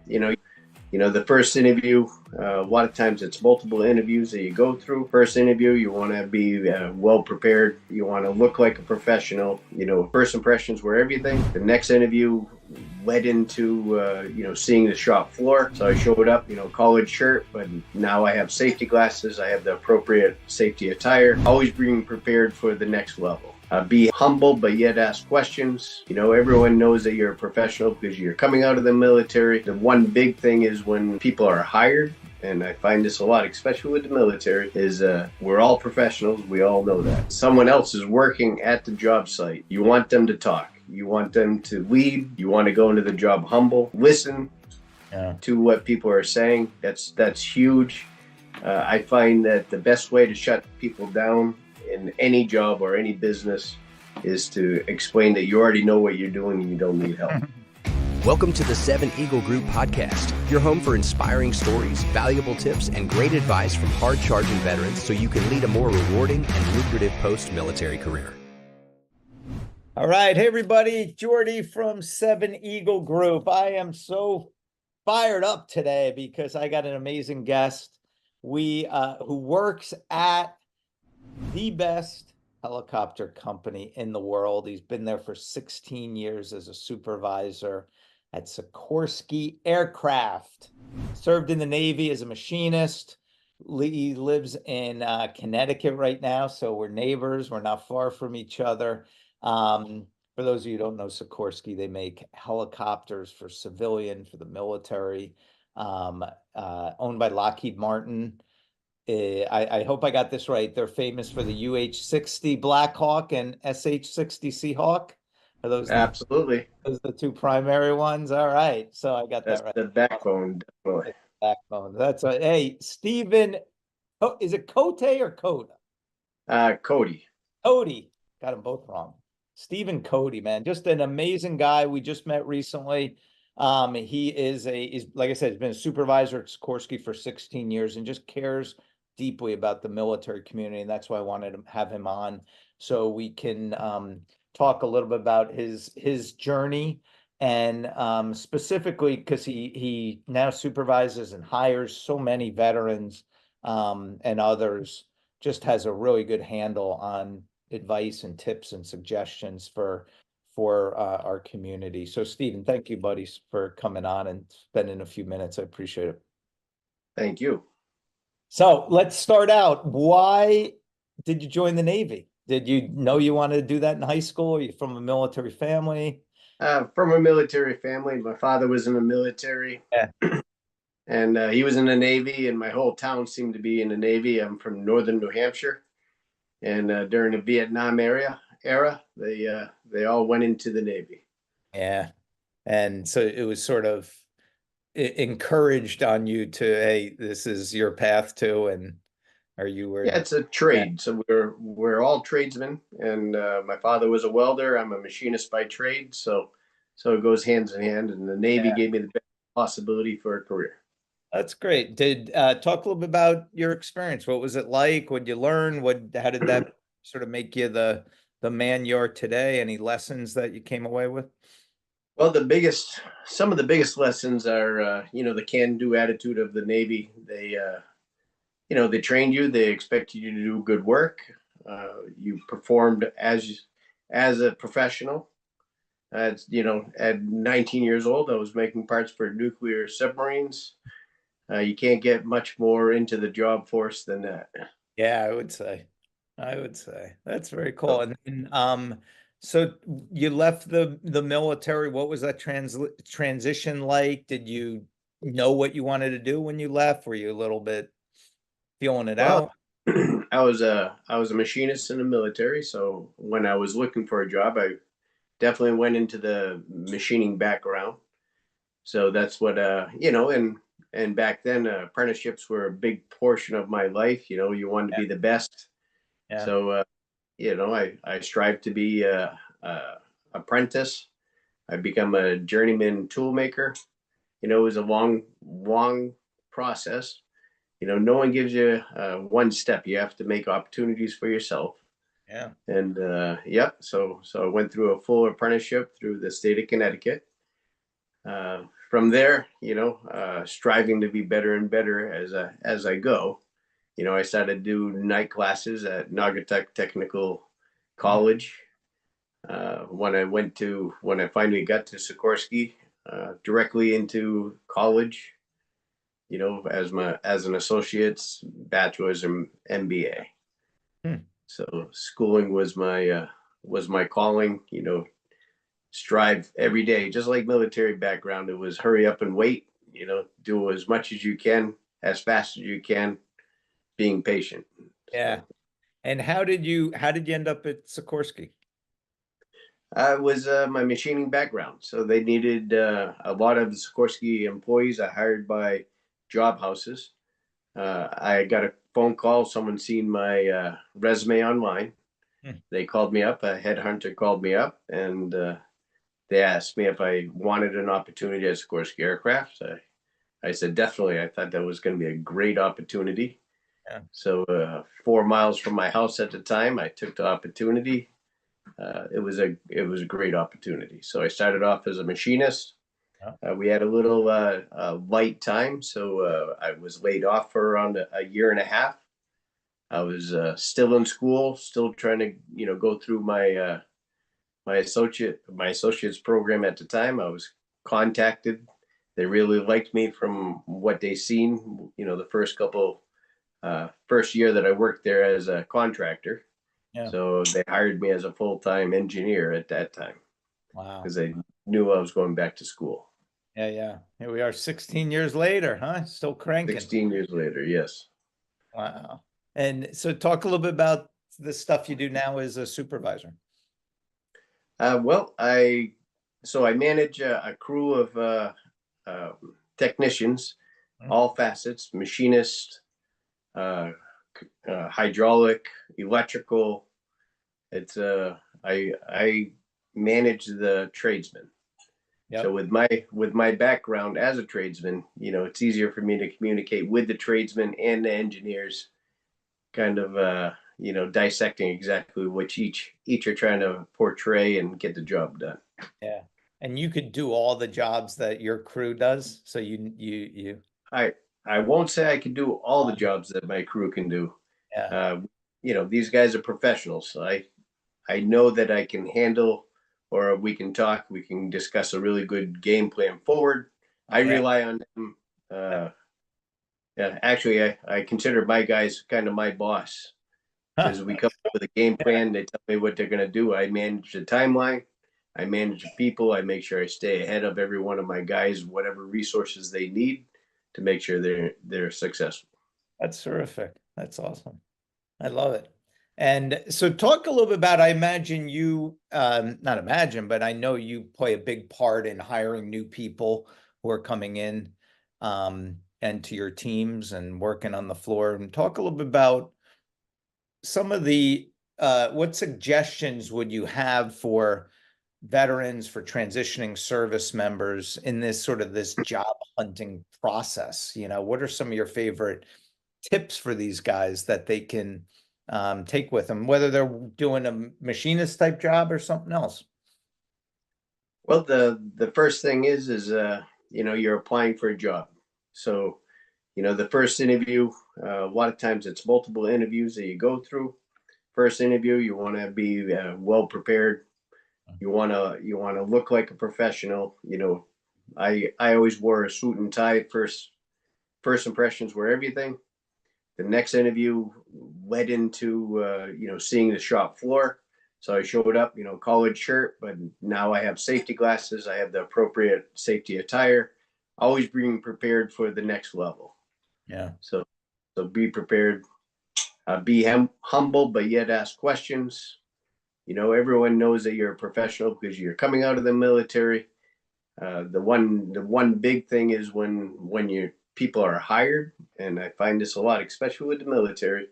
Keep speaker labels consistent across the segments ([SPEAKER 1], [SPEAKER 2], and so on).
[SPEAKER 1] The first interview, a lot of times it's multiple interviews that you go through. First interview, you want to be well prepared. You want to look like a professional. First impressions were everything. The next interview led into, seeing the shop floor. So I showed up, collared shirt, but now I have safety glasses. I have the appropriate safety attire. Always being prepared for the next level. Be humble, but yet ask questions. Everyone knows that you're a professional because you're coming out of the military. The one big thing is when people are hired, and I find this a lot, especially with the military, is we're all professionals. We all know that. Someone else is working at the job site. You want them to talk. You want them to lead. You want to go into the job humble. Listen to what people are saying. That's huge. I find that the best way to shut people down in any job or any business is to explain that you already know what you're doing and you don't need help.
[SPEAKER 2] Welcome to the 7 Eagle Group podcast, your home for inspiring stories, valuable tips, and great advice from hard-charging veterans so you can lead a more rewarding and lucrative post-military career.
[SPEAKER 3] All right. Hey, everybody. Jordy from 7 Eagle Group. I am so fired up today because I got an amazing guest who works at the best helicopter company in the world. He's been there for 16 years as a supervisor at Sikorsky Aircraft. Served in the Navy as a machinist. He lives in Connecticut right now, so we're neighbors. We're not far from each other. For those of you who don't know Sikorsky, they make helicopters for civilian, for the military, owned by Lockheed Martin. I hope I got this right. They're famous for the UH-60 Black Hawk and SH-60 Seahawk. Are those
[SPEAKER 1] Absolutely.
[SPEAKER 3] Those the two primary ones? All right. So I got that right.
[SPEAKER 1] That's the backbone, definitely.
[SPEAKER 3] Backbone. That's a hey, Steven. Oh, is it Cote or Cote?
[SPEAKER 1] Cody.
[SPEAKER 3] Cody. Got them both wrong. Steven Cote, man, just an amazing guy. We just met recently. He is like I said, he's been a supervisor at Sikorsky for 16 years and just cares deeply about the military community, and that's why I wanted to have him on so we can talk a little bit about his journey, and specifically because he now supervises and hires so many veterans and others, just has a really good handle on advice and tips and suggestions for our community. So Steven, thank you, buddies, for coming on and spending a few minutes. I appreciate it.
[SPEAKER 1] Thank you.
[SPEAKER 3] So let's start out. Why did you join the Navy? Did you know you wanted to do that in high school? Are you from a military family?
[SPEAKER 1] From a military family. My father was in the military.
[SPEAKER 3] Yeah.
[SPEAKER 1] And he was in the Navy, and my whole town seemed to be in the Navy. I'm from northern New Hampshire. And during the Vietnam era, they all went into the Navy.
[SPEAKER 3] Yeah. And so it was sort of encouraged on you to, hey, this is your path too, and
[SPEAKER 1] yeah, it's a trade. So we're all tradesmen, and my father was a welder. I'm a machinist by trade, so it goes hands in hand, and the Navy gave me the best possibility for a career.
[SPEAKER 3] That's great. Talk a little bit about your experience. What was it like? What did you learn? How did that sort of make you the man you are today? Any lessons that you came away with?
[SPEAKER 1] Well, some of the biggest lessons are, the can-do attitude of the Navy. They trained you. They expected you to do good work. You performed as a professional. At 19 years old, I was making parts for nuclear submarines. You can't get much more into the job force than that.
[SPEAKER 3] Yeah, I would say that's very cool. And so you left the military. What was that transition like? Did you know what you wanted to do when you left? Were you a little bit feeling it out?
[SPEAKER 1] I was a machinist in the military, so when I was looking for a job, I definitely went into the machining background. So that's what and back then apprenticeships were a big portion of my life. You wanted to be the best.
[SPEAKER 3] Yeah.
[SPEAKER 1] So I strive to be a apprentice. I become a journeyman tool maker. It was a long process. No one gives you one step. You have to make opportunities for yourself.
[SPEAKER 3] Yeah.
[SPEAKER 1] And so I went through a full apprenticeship through the state of Connecticut. from there, striving to be better and better as I go. I started to do night classes at Naugatuck Technical College. When I finally got to Sikorsky, directly into college, as an associate's, bachelor's, and MBA.
[SPEAKER 3] Hmm.
[SPEAKER 1] So schooling was my calling. Strive every day, just like military background. It was hurry up and wait. Do as much as you can, as fast as you can, being patient.
[SPEAKER 3] Yeah. And how did you end up at Sikorsky?
[SPEAKER 1] It was my machining background. So they needed a lot of the Sikorsky employees are hired by job houses. I got a phone call. Someone seen my resume online. They called me up. A headhunter called me up, and they asked me if I wanted an opportunity at Sikorsky Aircraft. I said definitely. I thought that was going to be a great opportunity.
[SPEAKER 3] Yeah.
[SPEAKER 1] So 4 miles from my house at the time, I took the opportunity. It was a great opportunity. So I started off as a machinist. We had a little light time, so I was laid off for around a year and a half. I was still in school, still trying to go through my associate's program at the time. I was contacted. They really liked me from what they seen. The first year that I worked there as a contractor.
[SPEAKER 3] Yeah.
[SPEAKER 1] So they hired me as a full-time engineer at that time
[SPEAKER 3] Wow.
[SPEAKER 1] because they knew I was going back to school.
[SPEAKER 3] Yeah. Here we are 16 years later, huh? Still cranking.
[SPEAKER 1] 16 years later, yes.
[SPEAKER 3] Wow. And so talk a little bit about the stuff you do now as a supervisor.
[SPEAKER 1] Well, I manage a crew of technicians, all facets: machinist, hydraulic, electrical. It's I manage the tradesmen.
[SPEAKER 3] Yep.
[SPEAKER 1] So with my background as a tradesman, it's easier for me to communicate with the tradesmen and the engineers, kind of dissecting exactly what each are trying to portray and get the job done.
[SPEAKER 3] Yeah. And you could do all the jobs that your crew does. So you
[SPEAKER 1] I won't say I can do all the jobs that my crew can do.
[SPEAKER 3] Yeah.
[SPEAKER 1] These guys are professionals. So I know that I can handle, or we can talk, we can discuss a really good game plan forward. I
[SPEAKER 3] Yeah.
[SPEAKER 1] rely on them. Yeah, actually, I consider my guys kind of my boss, because we come up with a game plan. They tell me what they're going to do. I manage the timeline. I manage the people. I make sure I stay ahead of every one of my guys, whatever resources they need to make sure they're successful.
[SPEAKER 3] That's terrific. That's awesome. I love it. And so talk a little bit about, I imagine you, not imagine, but I know you play a big part in hiring new people who are coming in and to your teams and working on the floor. And talk a little bit about some of the, what suggestions would you have for veterans, for transitioning service members in this job hunting process? What are some of your favorite tips for these guys that they can take with them, whether they're doing a machinist type job or something else?
[SPEAKER 1] Well, the first thing is you're applying for a job. So, the first interview, a lot of times it's multiple interviews that you go through. First interview, you want to be well prepared. You want to look like a professional. I always wore a suit and tie. First impressions were everything. The next interview led into seeing the shop floor. So I showed up, collared shirt, but now I have safety glasses. I have the appropriate safety attire. Always being prepared for the next level.
[SPEAKER 3] Yeah.
[SPEAKER 1] So be prepared. Be humble, but yet ask questions. Everyone knows that you're a professional because you're coming out of the military. The one big thing is when your people are hired, and I find this a lot, especially with the military,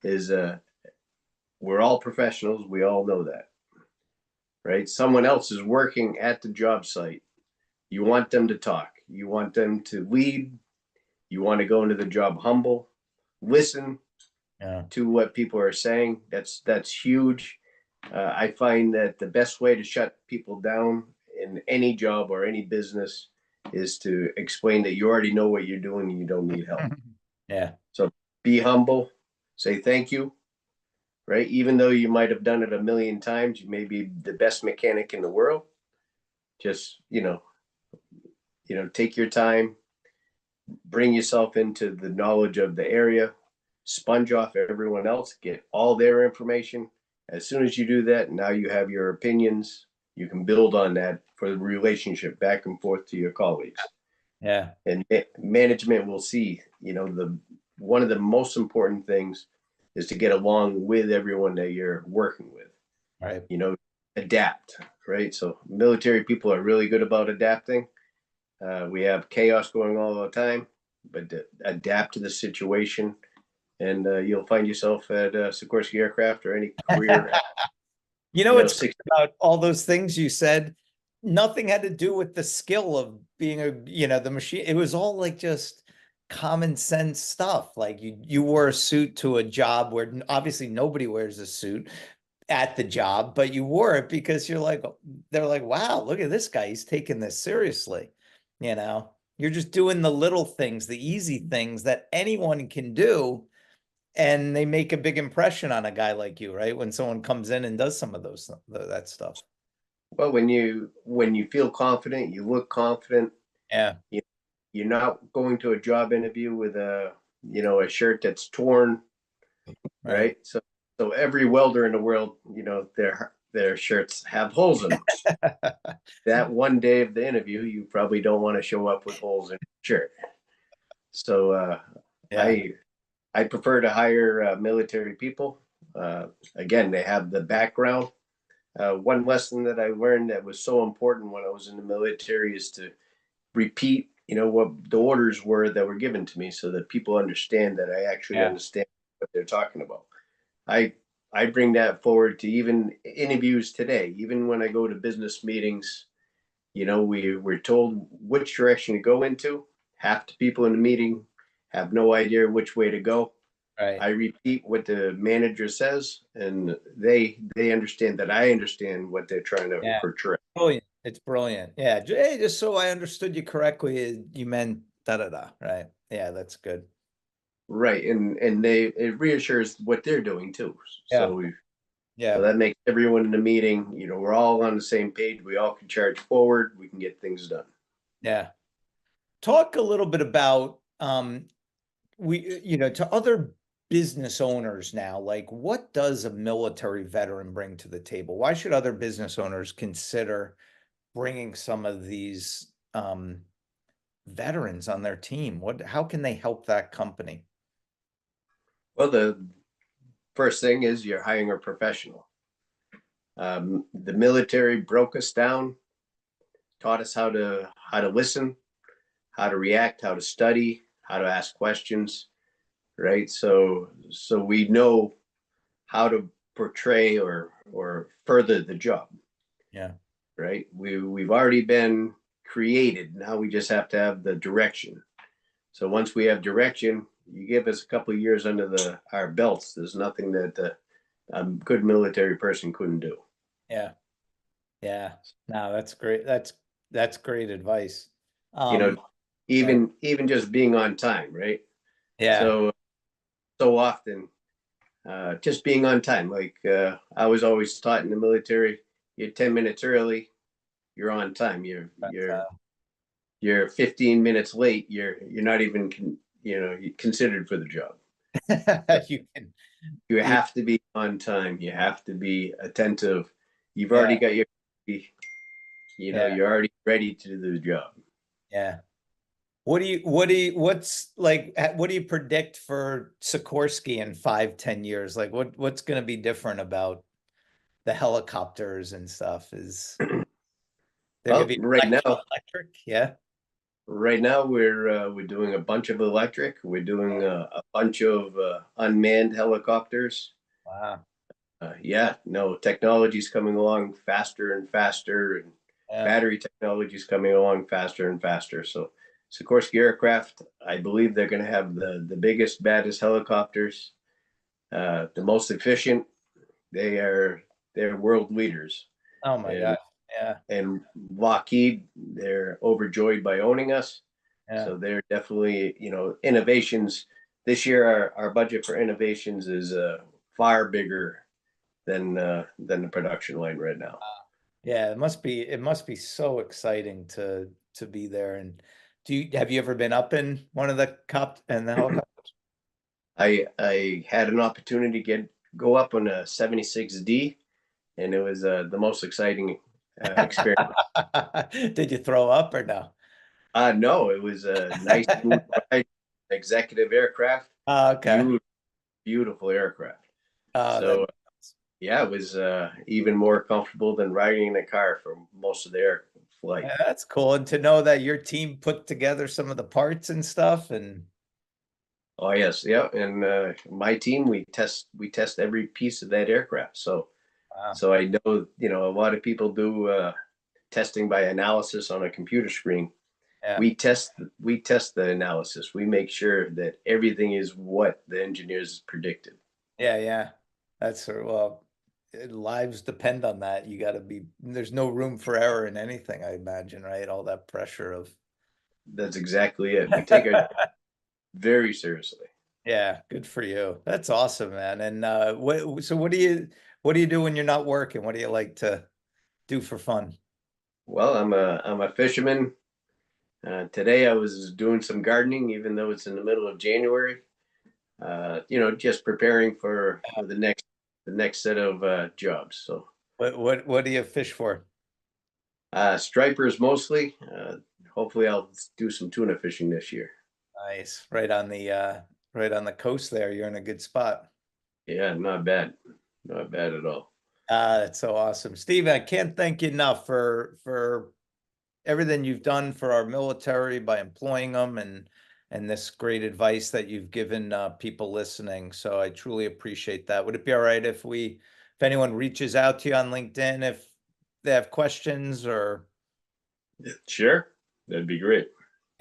[SPEAKER 1] is we're all professionals. We all know that, right? Someone else is working at the job site. You want them to talk. You want them to lead. You want to go into the job humble, listen to what people are saying. That's huge. I find that the best way to shut people down in any job or any business is to explain that you already know what you're doing and you don't need help.
[SPEAKER 3] Yeah.
[SPEAKER 1] So be humble, say thank you, right? Even though you might have done it a million times, you may be the best mechanic in the world. Just, take your time, bring yourself into the knowledge of the area, sponge off everyone else, get all their information. As soon as you do that, now you have your opinions. You can build on that for the relationship back and forth to your colleagues.
[SPEAKER 3] Yeah.
[SPEAKER 1] And management will see, one of the most important things is to get along with everyone that you're working with.
[SPEAKER 3] Right.
[SPEAKER 1] Adapt, right? So military people are really good about adapting. We have chaos going all the time, but adapt to the situation, and you'll find yourself at Sikorsky Aircraft or any career.
[SPEAKER 3] What's great about all those things you said, nothing had to do with the skill of being the machine. It was all like just common sense stuff. Like you wore a suit to a job where obviously nobody wears a suit at the job, but you wore it because they're like, wow, look at this guy. He's taking this seriously. You're just doing the little things, the easy things that anyone can do. And they make a big impression on a guy like you, right? When someone comes in and does some of that stuff.
[SPEAKER 1] Well, when you feel confident, you look confident.
[SPEAKER 3] Yeah.
[SPEAKER 1] You're not going to a job interview with a shirt that's torn, right? So every welder in the world, their shirts have holes in them. That one day of the interview, you probably don't want to show up with holes in your shirt. So
[SPEAKER 3] Yeah.
[SPEAKER 1] I prefer to hire military people. Again, they have the background. One lesson that I learned that was so important when I was in the military is to repeat, what the orders were that were given to me, so that people understand that I actually understand what they're talking about. I bring that forward to even interviews today. Even when I go to business meetings, we're told which direction to go into. Half the people in the meeting have no idea which way to go.
[SPEAKER 3] Right.
[SPEAKER 1] I repeat what the manager says, and they understand that I understand what they're trying to portray.
[SPEAKER 3] Brilliant. It's brilliant. Yeah. Hey, just so I understood you correctly, you meant da-da-da, right? Yeah, that's good.
[SPEAKER 1] Right. And it reassures what they're doing too. So
[SPEAKER 3] Yeah.
[SPEAKER 1] so that makes everyone in the meeting, we're all on the same page. We all can charge forward. We can get things done.
[SPEAKER 3] Yeah. Talk a little bit about to other business owners now, like what does a military veteran bring to the table? Why should other business owners consider bringing some of these veterans on their team? How can they help that company?
[SPEAKER 1] Well, the first thing is you're hiring a professional. The military broke us down, taught us how to listen, how to react, how to study, how to ask questions, right? So we know how to portray or further the job.
[SPEAKER 3] Yeah.
[SPEAKER 1] Right. We've already been created. Now we just have to have the direction. So once we have direction, you give us a couple of years under our belts. There's nothing that a good military person couldn't do.
[SPEAKER 3] Yeah. Yeah. No, that's great. That's great advice.
[SPEAKER 1] Even just being on time, right?
[SPEAKER 3] Yeah.
[SPEAKER 1] So often, just being on time. Like I was always taught in the military, you're 10 minutes early, you're on time. You're 15 minutes late, you're not even considered for the job. You have to be on time. You have to be attentive. You've already got your, you're already ready to do the job.
[SPEAKER 3] Yeah. What do you predict for Sikorsky in 5-10 years? Like what's going to be different about the helicopters and stuff? Is there going to be electric? Yeah.
[SPEAKER 1] Right now we're doing a bunch of electric. We're doing a bunch of unmanned helicopters.
[SPEAKER 3] Wow.
[SPEAKER 1] Technology's coming along faster and faster, and battery technology's coming along faster and faster. So Sikorsky Aircraft, I believe they're going to have the biggest, baddest helicopters, the most efficient. They're world leaders.
[SPEAKER 3] Oh my God.
[SPEAKER 1] and Lockheed, they're overjoyed by owning us.
[SPEAKER 3] Yeah.
[SPEAKER 1] So they're definitely, innovations. This year, our budget for innovations is far bigger than the production line right now.
[SPEAKER 3] Yeah, it must be so exciting to be there. And have you ever been up in one of the helicopters?
[SPEAKER 1] I had an opportunity to go up on a 76D, and it was the most exciting experience.
[SPEAKER 3] Did you throw up or no?
[SPEAKER 1] No, it was a nice smooth ride, executive aircraft,
[SPEAKER 3] Oh, okay.
[SPEAKER 1] beautiful, beautiful aircraft.
[SPEAKER 3] Oh,
[SPEAKER 1] So yeah, it was even more comfortable than riding in a car for most of the air flight.
[SPEAKER 3] that's cool. And to know that your team put together some of the parts and stuff and
[SPEAKER 1] Oh yes, yeah, and my team we test every piece of that aircraft. So
[SPEAKER 3] wow.
[SPEAKER 1] so I know a lot of people do testing by analysis on a computer screen.
[SPEAKER 3] Yeah.
[SPEAKER 1] We test the analysis. We make sure that everything is what the engineers predicted.
[SPEAKER 3] Yeah, yeah. Well, lives depend on that. There's no room for error in anything, I imagine, right? All that pressure of
[SPEAKER 1] That's exactly it. We take it very seriously.
[SPEAKER 3] Yeah, good for you. That's awesome, man. And what do you do when you're not working? What do you like to do for fun?
[SPEAKER 1] Well, I'm a fisherman. Today I was doing some gardening, even though it's in the middle of January. Just preparing for the next set of jobs. So
[SPEAKER 3] What do you fish for?
[SPEAKER 1] stripers mostly. Hopefully, I'll do some tuna fishing this year.
[SPEAKER 3] Nice. Right on the coast there. You're in a good spot.
[SPEAKER 1] Yeah, not bad, not bad at all.
[SPEAKER 3] That's so awesome. Steve, I can't thank you enough for everything you've done for our military by employing them and this great advice that you've given people listening. So I truly appreciate that. Would it be all right if anyone reaches out to you on LinkedIn if they have questions or
[SPEAKER 1] Sure, that'd be great.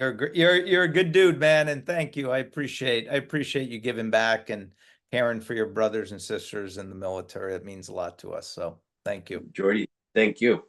[SPEAKER 3] you're a good dude, man, and thank you. I appreciate you giving back and caring for your brothers and sisters in the military. It means a lot to us. So thank you.
[SPEAKER 1] Jordy, thank you.